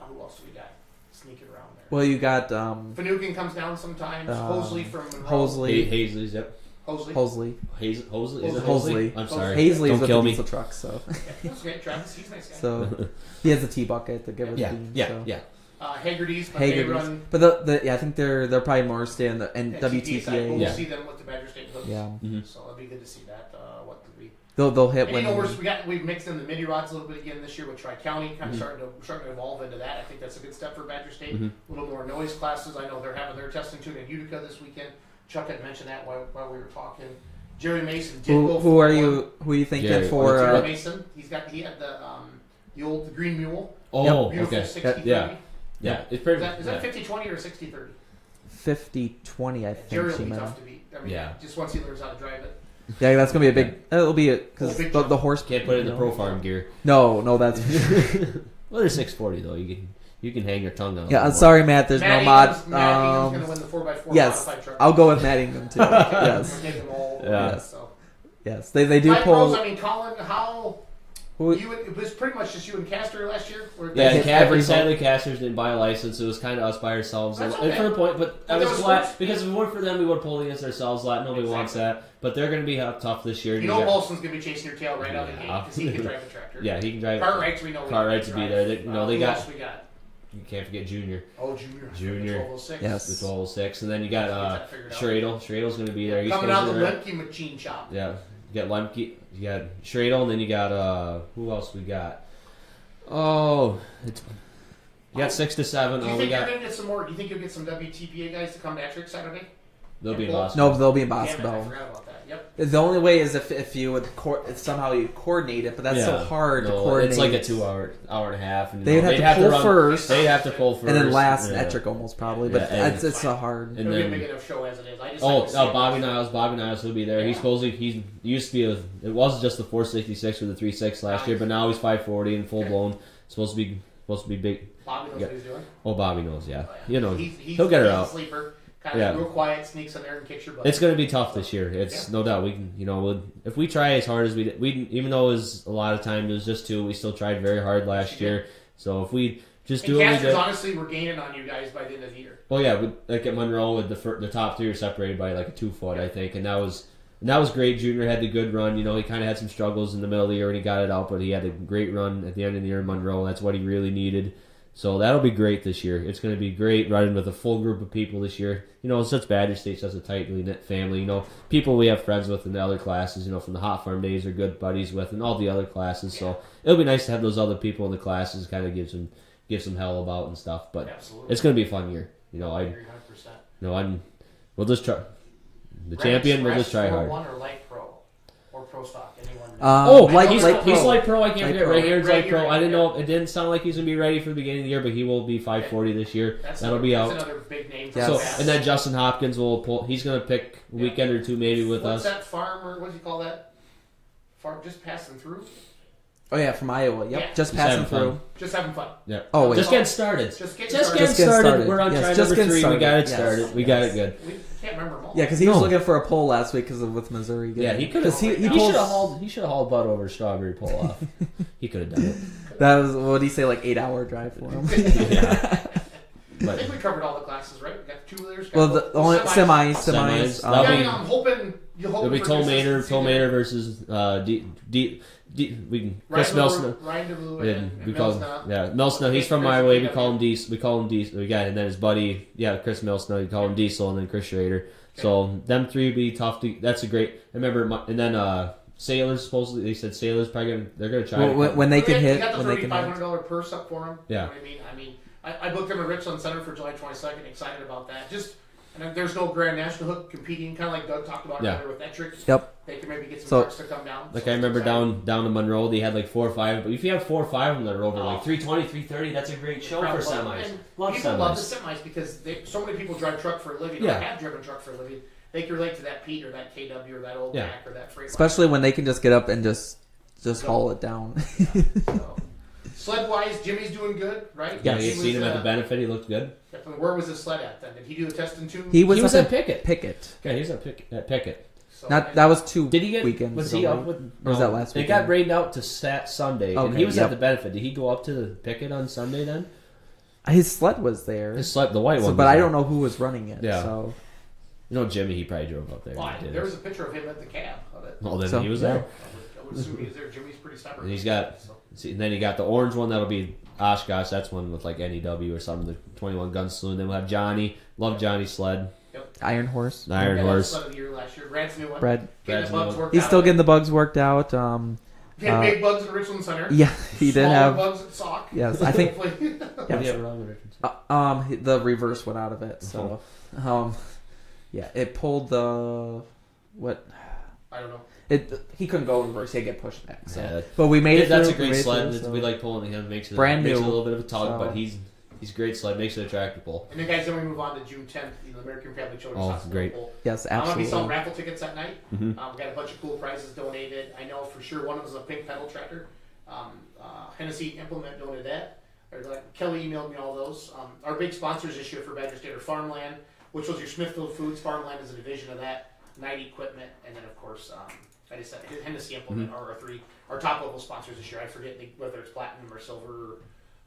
Who else do we got sneaking around there? Well, you got Fanukin comes down sometimes. Hosley from Monroe. Hazley's, yep. Hosley. Hosley. Is it Hosley. Hosley? I'm sorry. Hazley is Don't with kill the me. diesel truck, so That's great, Travis. He's a nice guy. so he has a T bucket to give it. Yeah, beam, yeah, so. yeah. Haggerty's, but they run. But I think they're probably more stay in the WTPA. We'll Yeah. see them with the Badger State hooks. Yeah. Mm-hmm. So it'll be good to see that. What did we? They'll hit And when we've mixed in the midi rods a little bit again this year with Tri County, kind of starting to evolve into that. I think that's a good step for Badger State. A little more noise classes. I know they're having their testing tune in Utica this weekekend. Chuck had mentioned that while we were talking. Jerry Mason did go. Who are you thinking Jerry. for? Jerry Mason. He had the green mule. Oh, Beautiful okay. 60-30. Yeah. It's pretty. Is that 50-20 or 60-30? 50-20, I think Jerry will she be meant. tough to beat. I mean, Yeah. just once he learns how to drive it. Yeah, that's gonna be a big. It'll be because big the horse Can't put it in the pro farm gear. No, that's Well, they're 640 though. You can hang your tongue on. yeah. it I'm more. sorry, Matt. There's Matt no mod. Ingham's going to win the 4x4 Yes, modified truck. I'll go with Matt Ingham too. Yes, We're taking them all. Yeah. Yes. So. yes. They do High pull. pros, I mean, Colin, how it was pretty much just you and Castor last year. Yeah, hit and sadly, Casters didn't buy a license. It was kind of us by ourselves. That's And okay. for the point, but I But there was was glad first- because if it weren't for them, we would have pulled against ourselves a lot. Nobody wants that. But they're going to be tough this year. You know, Bolson's going to be chasing your tail right out of the gate Yeah. because he can drive a tractor. Yeah, he can drive. Cartwrights, we know. Cartwrights would be there. They Who got. else we got? You can't forget Junior. Oh, Junior. Junior. The 1206. Yes. The 1206, and then you got Get that figured out. Schradel. Schradel's going to be there. He's Coming out supposed the to be Lemke machine shop. Yeah, you got Lemke, you got Schradel, and then you got who else we got? Oh, you got 6 to 7. Do you Oh, think we you're got. going to get some more? Do you think you'll get some WTPA guys to come to Ettrick Saturday? They'll be in No, Boston. No, they'll be in Damn it, I Boston. forgot about that. Yep. The only way is if you would somehow you coordinate it, but that's so hard to coordinate. It's like a 2 hour and a half. And, They'd have to pull run first. They'd have to pull first, and then last yeah. Ettrick almost probably, but Yeah, and- it's so hard. And It'll be a then big enough show as it is. I just like to see it. Bobby Niles will be there. He's Yeah. supposedly he used to be it wasn't just the 466 or the 36 last year, but now he's 540 and full blown. Supposed to be big. Bobby knows what he's doing. Oh, Bobby knows, yeah. Oh, yeah. You know, he'll get her he's out. A sleeper, kind Yeah. of real quiet, sneaks in there and kicks your butt. It's going to be tough this year. It's no doubt. We can, if we try as hard as we even though it was a lot of time, it was just 2. We still tried very hard last year. So if we just and do what we Casters, did. honestly, we're gaining on you guys by the end of the year. Oh yeah, like at Monroe, with the top 3 are separated by like a 2 foot, I think, and that was great. Junior had the good run. He kind of had some struggles in the middle of the year when he got it out, but he had a great run at the end of the year in Monroe. That's what he really needed. So that'll be great this year. It's going to be great running with a full group of people this year. It's such Badger State, such a tightly knit family. People we have friends with in the other classes, from the Hot Farm days are good buddies with, and all the other classes. So it'll be nice to have those other people in the classes, kind of give some hell about and stuff. But Absolutely. it's going to be a fun year. I agree 100%. We'll just try. The champion will just try hard. 1 or light pro or pro stock, anyone. He's light pro. I can't Light forget. pro. Right here, he's Right light here, pro. I didn't yeah. know. It didn't sound like he's gonna be ready for the beginning of the year, but he will be 540 this year. That'll be that's out. another big name for Yes. So us. and then Justin Hopkins will pull. He's gonna pick a weekend or 2 maybe with What's us. that farm, or what do you call that? Farm just passing through? Oh yeah, from Iowa. Yep, Yeah. just passing having fun. through. Just having fun. Yeah. Oh, wait. Just getting started. Just getting Just started. getting Just getting started. started. We're on Yes, try just number getting 3. We started. got it Yes. started. We got it good. We can't remember them all. Yeah, because he was No. looking for a pole last week because with Missouri. Yeah, he could because have. he He pulls. should have hauled butt over a strawberry pull off. He could have done it. That was what did he say? Like 8-hour drive for him. Yeah. I But think we covered all the classes, right? We got 2-wheelers. Well, the only semis. Semis. Yeah, That'll be- I'm hoping. It'll be Toe Maynard versus Chris Milson. Ryan DeLue Yeah, and we call Milsna. Milsna. He's from Chris Iowa. We PW. call him Diesel. We got, and then his buddy, Chris Milsna. We call him Diesel, and then Chris Schrader. So them 3 would be tough. That's a great. I remember, and then Sailors. Supposedly, they said Sailors probably they're gonna try. when they can You hit, got the when they can hit. $3,500 purse up for him. Yeah. You know what I mean, I booked him at Richland Center for July 22nd. Excited about that. And there's no Grand National hook competing, kind of like Doug talked about earlier with Ettrick. Yep. They can maybe get some So- trucks to come down. Like So I remember it's exciting. down to Monroe, they had like 4 or 5. But if you have 4 or 5 of them that are over like 320, 330, that's a great show for semis. And Love people semis. love the semis because so many people drive truck for a living. Yeah. Or have driven truck for a living. They can relate to that Pete or that KW or that old Yeah. Mac or that Freight. Especially when they can just get up and just haul it down. So. Sled wise, Jimmy's doing good, right? Yeah, He you seen him was, at the benefit. He looked good. Where was his sled at then? Did he do a test and tune? He was He was up at Pickett. Pickett. Yeah, he was at Pickett. So, That was 2 Did he get? weekends Was ago, he right? up with? Or was that last It weekend? got rained out to Sunday, and Okay, he was yep. at the benefit. Did he go up to the picket on Sunday then? His sled was there. His sled, the white So, one. but was I there. don't know who was running it. Yeah. So You know, Jimmy, he probably drove up there. Well, and did there it. was a picture of him at the cab of it. Well, then So, he was yeah. there. I would assume he was there. Jimmy's pretty stubborn. And he's got. So, See, and then you got the orange one that'll be Oshkosh. That's one with like NEW or something. The 21 Gun Saloon. Then we'll have Johnny. Love Johnny's sled. Iron Horse. The Iron yeah, Horse. That's of the year last year. Brad's new one. Brad. Getting the bugs worked He's out. still getting the bugs worked out. Getting big bugs at Richland Center. Yeah, he did Smaller have. bugs at Sock. Yes, I think. Hopefully. What do you have wrong with it? The reverse went out of it. So, yeah, it pulled the what? I don't know. He couldn't go in reverse. He had to get pushed back. So, Yeah. but we made it. That's a through, we great made it sled. through, so- We like pulling him. Makes it Brand makes it a new. little bit of a tug, So- but he's great sled. Makes it a tractor pull. And then, guys, then we move on to June 10th, the American Family Children's Oh, Hospital great. Bowl. Yes, I'm going to be selling absolutely. raffle tickets that night. Mhm. We got a bunch of cool prizes donated. I know for sure one of them is a pink pedal tractor. Hennessy Implement donated that. Kelly emailed me all those. Our big sponsors this year for Badger State are Farmland, which was your Smithfield Foods. Farmland is a division of that. Night Equipment, and then, of course, I just said Hennessy Implement are our top level sponsors this year. I forget whether it's platinum or silver or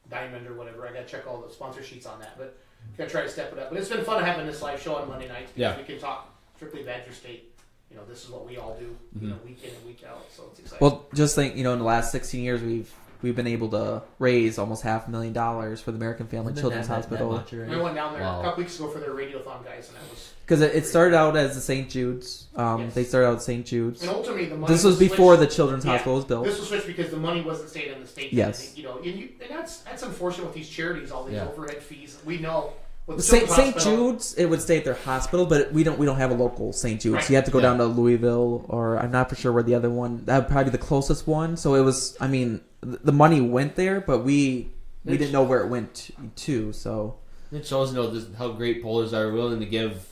diamond or whatever. I got to check all the sponsor sheets on that, but got to try to step it up. But it's been fun having this live show on Monday nights because we can talk strictly Badger State. You know, this is what we all do, week in and week out. So it's exciting. Well, just think, in the last 16 years, we've been able to raise almost $500,000 for the American Family Children's Hospital. I went down there a couple weeks ago for their radiothon, guys, and that was Because it started out as the St. Jude's. Yes. They started out at St. Jude's. and ultimately the money This was before the Children's Hospital was built. This was switched because the money wasn't staying in the state. Yes. And that's unfortunate with these charities, all these Yeah. overhead fees. We know with the St. Children's Hospital- Jude's, it would stay at their hospital, but we don't have a local St. Jude's. Right. You have to go Yeah. down to Louisville, or I'm not for sure where the other one. That would probably be the closest one. So it was. I mean, the money went there, but we didn't know where it went to. So It shows how great pollers are willing to give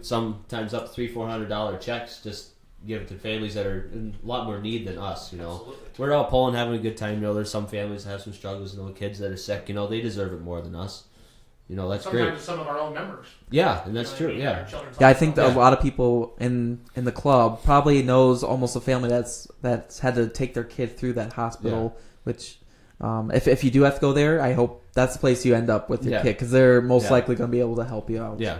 sometimes up to $300-$400 checks. Just give it to families that are in a lot more need than us. Absolutely. We're all pulling, having a good time. There's some families that have some struggles. Kids that are sick. They deserve it more than us. That's Sometimes great. some of our own members. Yeah, and that's You know true. what I mean? Yeah. Our Children's yeah, I think that Hospital. a lot of people in the club probably knows almost a family that's had to take their kid through that hospital. Which, if you do have to go there, I hope that's the place you end up with your Yeah. kid, because they're most Yeah. likely going to be able to help you out. Yeah.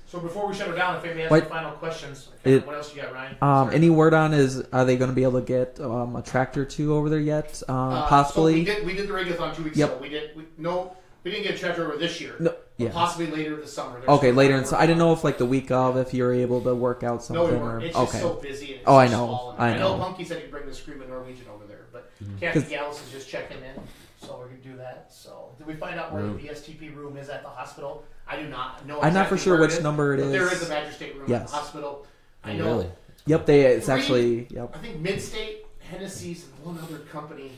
So before we shut her down, if anybody has What- any final questions, what else you got, Ryan? Sorry. Any word on are they going to be able to get a tractor or two over there yet? Possibly. So we did the radiothon 2 weeks Yep. ago. We didn't get a tractor over this year. No, But yeah. possibly later this summer. There's Okay, still later work in. So I didn't on know it. if the week of, if you're able to work out something. No, we or, weren't. It's just okay. so busy. And it's Oh, so I know. small. I I know know. Punky said he'd bring the Screaming Norwegian over there, but Mm-hmm. Kathy 'Cause- Gallus is just checking in, so we're gonna do that. So did we find out where the VSTP room is at the hospital? I do not know. I'm not for exactly sure where which it is, number it but is. There is a Badger State room at Yes. the hospital. I Oh, know. really? Yep, it's Three- actually. Yep. I think Midstate, Hennessy's, and one other company,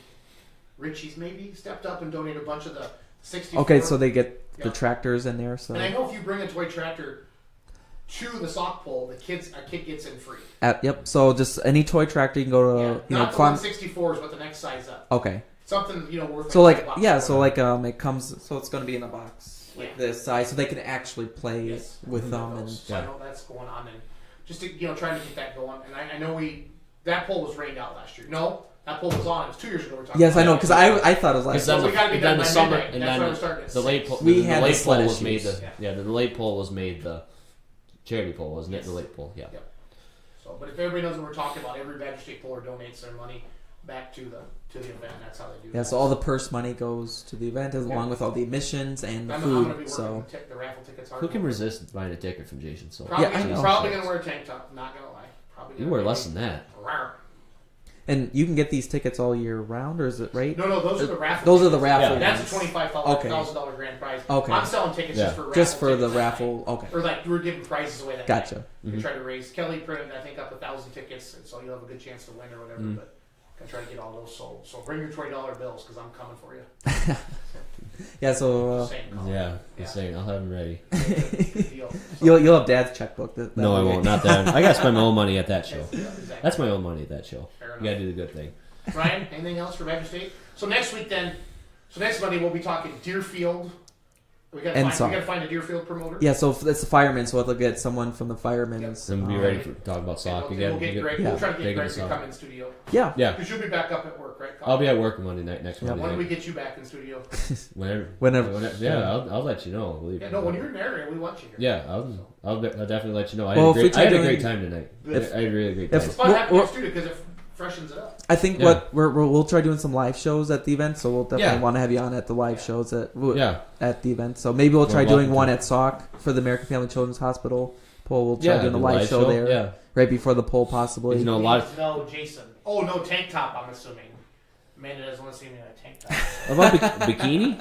Richie's maybe, stepped up and donated a bunch of the 64. Okay, so they get the Yeah. tractors in there. So And I know if you bring a toy tractor to the sock pole, a kid gets in free. Yep. So just any toy tractor you can go Yeah. to. Not the Fun. 164s, but the next size up. Okay. Something worth. So like $5 yeah, or so whatever. like it comes. So it's going to be in a box like Yeah. this size, so they can actually play Yes. with them. And So I know that's going on, and just to trying to get that going. And I know that pole was rained out last year. No, that pole was on. It was 2 years ago. We're talking. yes, I know, about. because I thought it was like. Because then So we gotta be then done the by summer midnight. and That's then why we're starting at the late 6. pole. We the had late the sled pole was made issues. the late pole was made the charity pole, wasn't it? Yes. The late pole. Yeah. Yep. So, but if everybody knows what we're talking about, every Badger State puller donates their money back to the event. That's how they do. Yeah, that. so all the purse money goes to the event, along with all the admissions and the I'm gonna be food. working So the raffle tickets. Hard. Who can resist buying a ticket from Jason? So Probably, Yeah, I know. probably gonna wear a tank top. Not gonna lie. Probably. you gonna wear be- less than that. Rawr. and you can get these tickets all year round, or is it right? No, those are the raffle. Those are the tickets. raffle. Yeah. That's a ones. $25,000 grand prize. Okay. I'm selling tickets Yeah. just for Just for the tickets that raffle. night. Okay, Or like we're giving prizes away that gotcha. night. We try to raise. Kelly printed I think up 1,000 tickets, and so you'll have a good chance to win or whatever. But I try to get all those sold. So bring your $20 bills because I'm coming for you. Yeah, so Just saying, Colin. Yeah, Yeah. saying I'll have him ready. Good deal. So- you'll have Dad's checkbook. No, I won't. Not that. I got to spend my own money at that show. Yes, yeah, exactly. That's my own money at that show. Fair You got to do the good thing. Ryan, anything else for Badger State? So next week then, so next Monday we'll be talking Deerfield We And gotta find a Deerfield promoter. Yeah, so it's the firemen, so we'll have to get someone from the firemen's. Then we'll be ready to talk about sock again. We'll get Greg. Yeah. We'll try to get Greg Greg and to sock. come in studio. Yeah. Yeah. Because you'll be back up at work, right? I'll be at work Monday night next Monday When do night. we get you back in studio? Whenever. Yeah, I'll let you know. Believe Yeah, me. no, when you're in the area, we want you here. Yeah, I'll definitely let you know. I Well, had, if we I had a try great doing- time tonight. If- I had a really great time. It's fun having you in studio because it freshens it up. I think Yeah. we'll try doing some live shows at the event, so we'll definitely Yeah. want to have you on at the live shows at Yeah. at the event. So maybe we'll try You're doing welcome one to. at SAWC for the American Family Children's Hospital poll. We'll try Yeah, doing a do live show there Yeah. right before the poll, possibly. You know, a lot of, No, Jason. Oh, no tank top, I'm assuming. Amanda doesn't want to see me in a tank top. about bikini?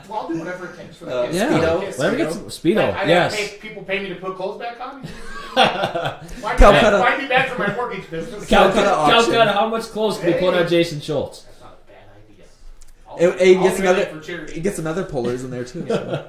Well, I'll do whatever it takes for the kids. Yeah. Speedo? Kids. Let her get some Speedo. I Yes. people pay me to put clothes back on? Calcutta. Why be bad for my mortgage business? Calcutta auction. Calcutta, how much clothes can we put on Jason Schultz? That's not a bad idea. Hey, he I'll gets do another. it for charity. He gets some other pullers in there too. So.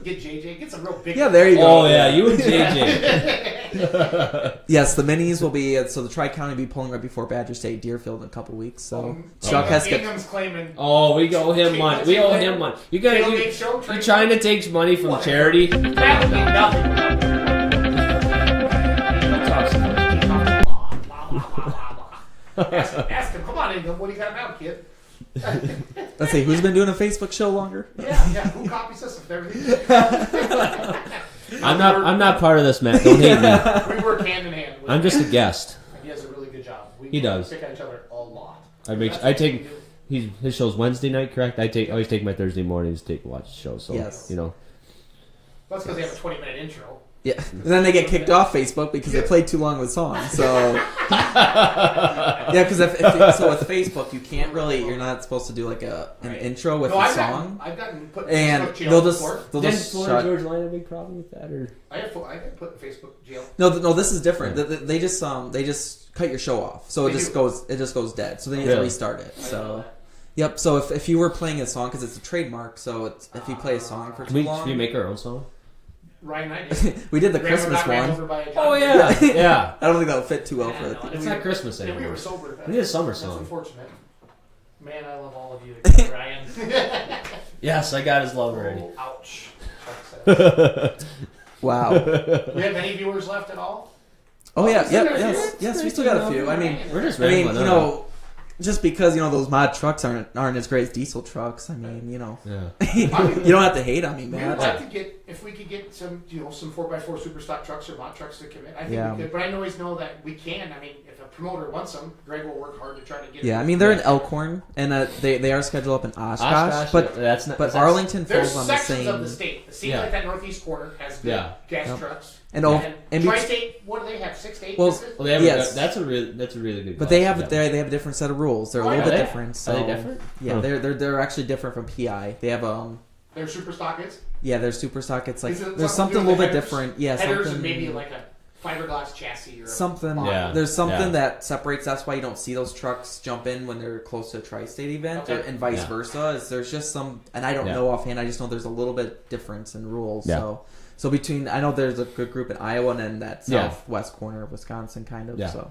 Get JJ. Get some real big. Yeah, there you go. Oh, yeah, you and JJ. Yes, the minis will be so the Tri-County will be pulling right before Badger State Deerfield in a couple weeks. So Chuck has to get. Ingham's claiming. Oh, we owe him money. We owe him money. You Tailgate show, you trade trying to take money from Whatever. charity? That would be nothing. Ask him. Come on, Ingham. What do you got now, kid? Let's see who's been doing a Facebook show longer. Yeah. Who copies this? If everything. I'm not part of this, Matt. Don't hate me. We work hand in hand. I'm just a guest. He does a really good job. He does. Pick on each other a lot. I take. His show's Wednesday night, correct? I always take my Thursday mornings to watch the show. So Yes. you know. That's because they have a 20-minute intro. Yeah, and then they get kicked off Facebook because they played too long with songs. So yeah, because if so with Facebook, you can't really. You're not supposed to do like an intro with a song, I've gotten put in and Facebook jail they'll before. just they'll Didn't just Florida shut. George Line have a big problem with that, or I got put in Facebook jail. No, this is different. They just cut your show off, so They it just goes dead. So then you have to Really? restart it. I didn't know So that. yep. So if you were playing a song because it's a trademark, so if you play a song for can too we long, make our own song? Ryan and I did. we did the Grandma Christmas got ran one. over by a John Oh Deere. yeah, yeah. I don't think that'll fit too well Yeah, for no, the. and It's we not were- Christmas and we anymore. were sober. We need a summer That's song. unfortunate. Man, I love all of you together, Ryan. Yes, I got his love already. Oh, ouch. Wow. We have any viewers left at all? Oh yeah. still Yep. got a Yes. few? Yes. We still got a few. I mean. We're just I mean, rambling you on. know, just because those mod trucks aren't as great as diesel trucks. I mean, Yeah. you don't have to hate on me, We would man. like to get, if we could get some 4x4 super stock trucks or mod trucks to commit. I think Yeah. we could, but I always know that we can. I mean, if a promoter wants them, Greg will work hard to try to get Yeah, I them. mean they're in Elkhorn, and they are scheduled up in Oshkosh, Oshkosh, but that's not. but that's, Arlington There's falls on the sections same. of the state. It seems Yeah. like that northeast corner has good Yeah. gas Yep. trucks. And Tri-state, what do they have? 6 to 8 Well, buses? Well, they have Yes. that's a really good. But call they for have that they have a different set of rules. They're a Oh, little yeah, bit they- different. So Are they different? Yeah, Huh. they're actually different from PI. They have Their super stock is? their super stock. It's like Is it there's something something a to do little with bit the different. Yeah, Headers something and maybe like a fiberglass chassis or something. a Yeah. There's something Yeah. that separates. That's why you don't see those trucks jump in when they're close to a tri-state event, Okay. and vice Yeah. versa. Is there's just some, and I don't Yeah. know offhand. I just know there's a little bit difference in rules. Yeah. So between I know there's a good group in Iowa and then that Yeah. southwest corner of Wisconsin, kind of. Yeah. So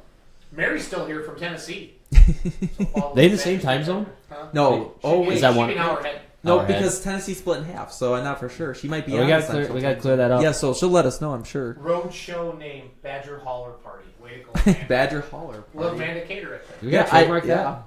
Mary's still here from Tennessee. They in the same time zone? Huh? no, oh wait, Is that one- She'd be an hour ahead. no, Hour ahead. because Tennessee split in half, so I'm not for sure. She might be. we on gotta Central clear. We gotta Time. clear that up. Yeah, so she'll let us know. I'm sure. Road show name Badger Hauler Party. Way to go, man. Badger Hauler. Love Party. Amanda Cater it. We gotta I- trademark yeah. that.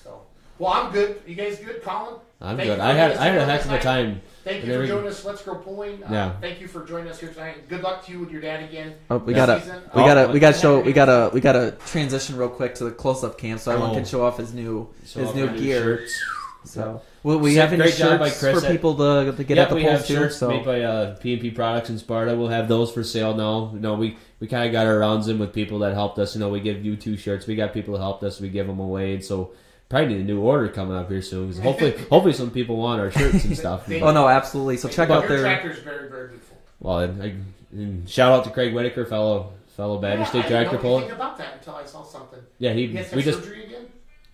So, well, I'm good. You guys good, Colin? I'm Thank good. you for I had joining us a heck here of a time. Thank And you for every- joining us. Let's Grow Pulling. Yeah. Thank you for joining us here tonight. Good luck to you with your dad again. Oh, we This gotta, season. we Oh, gotta, we gotta show, we gotta transition real quick to the close-up cam so everyone Oh. can show off his new gear. Shirts. So, will we Sick, have any great job by shirts Chris for at- people to get Yeah, at the we polls have too? shirts So, made by P&P Products in Sparta. We'll have those for sale now. We kind of got our rounds in with people that helped us. We give you 2 shirts. We got people that helped us. We give them away. And so probably need a new order coming up here soon. 'Cause hopefully some people want our shirts and stuff. They- oh no, absolutely. So check out your their. tractor is very, very beautiful. Well, and shout out to Craig Whitaker, fellow Badger State I tractor didn't know puller. anything about that until I saw something. Yeah, He has to we have just surgery again?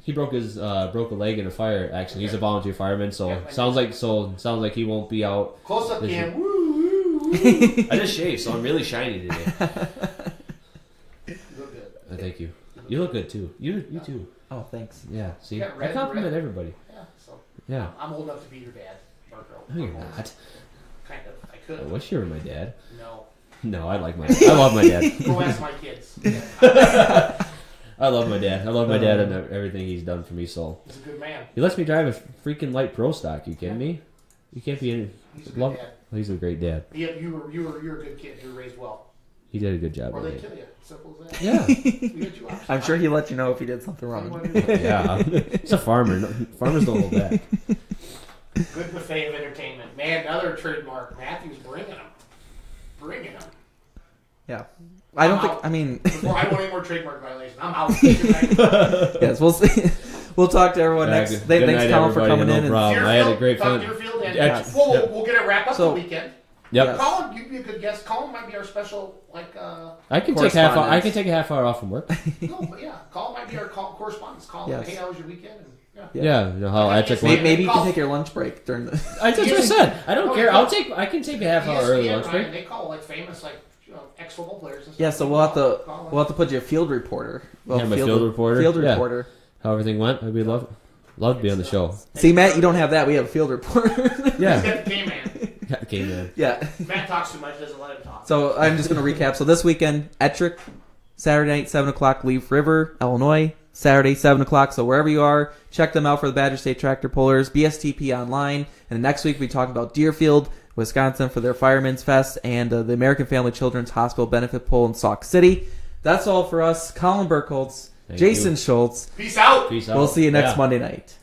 he broke a leg in a fire. Actually, he's a volunteer fireman, so Yeah, I sounds like he won't be out. Close up This cam. Woo, woo, woo. I just shaved, so I'm really shiny today. You look good. Thank you. You look good too. You too. Oh, thanks. Yeah. See, Yeah, I red, compliment red. everybody. Yeah, so Yeah. I'm old enough to be your dad. No, you're not. Kind of. I could. I wish you were my dad. No. No, I love my dad. Go ask my kids. I love my dad. I love my dad and everything he's done for me. So He's a good man. he lets me drive a freaking light pro stock. You kidding me? You can't be in. He's a good dad. He's a great dad. Yeah, you're a good kid. You were raised well. He did a good job. Or with they me. kill you. Simple as that. Yeah. We got you options. I'm sure he'd let you know if he did something wrong. Yeah. He's a farmer. Farmers don't hold back. Good buffet of entertainment. Man, another trademark. Matthew's bringing them. Yeah. I don't think. I mean, Before I want any more trademark violations, I'm out. yes, we'll see. We'll talk to everyone next. Good Thanks, night, Colin, for everybody. coming No in. problem. I had a great fun. Deerfield and Yes. we'll get it wrapped up So- the weekend. Yep. Colin, you'd be a good guest. Colin might be our special, I can take half. Correspondence. I can take a half hour off from work. no, but yeah, Colin might be our correspondence. Colin, Yes. hey, how was your weekend? And, Yeah. You know how Ettrick Maybe, went. maybe you can take your lunch break during the. That's what I said. I don't No, care. you I can take a half hour early lunch Ryan, break. they call famous ex-football players and stuff. Yeah, so we'll have to put you a field reporter. Well, Yeah, my field reporter. Field Yeah. reporter. How everything went. I'd be love to be on the show. See, Matt, you don't have that. We have a field reporter. He's Yeah. got the K-man. Okay, man. Yeah. Matt talks too much, doesn't let him talk. So I'm just going to recap. So this weekend, Ettrick, Saturday night, 7 o'clock, Leaf River, Illinois. Saturday, 7 o'clock. So wherever you are, check them out for the Badger State Tractor Pullers, BSTP online. And next week, we talk about Deerfield, Wisconsin for their Fireman's Fest and the American Family Children's Hospital Benefit Pull in Sauk City. That's all for us. Colin Burkholz, Thank Jason you. Schultz. Peace out. Peace out. We'll see you next Yeah. Monday night.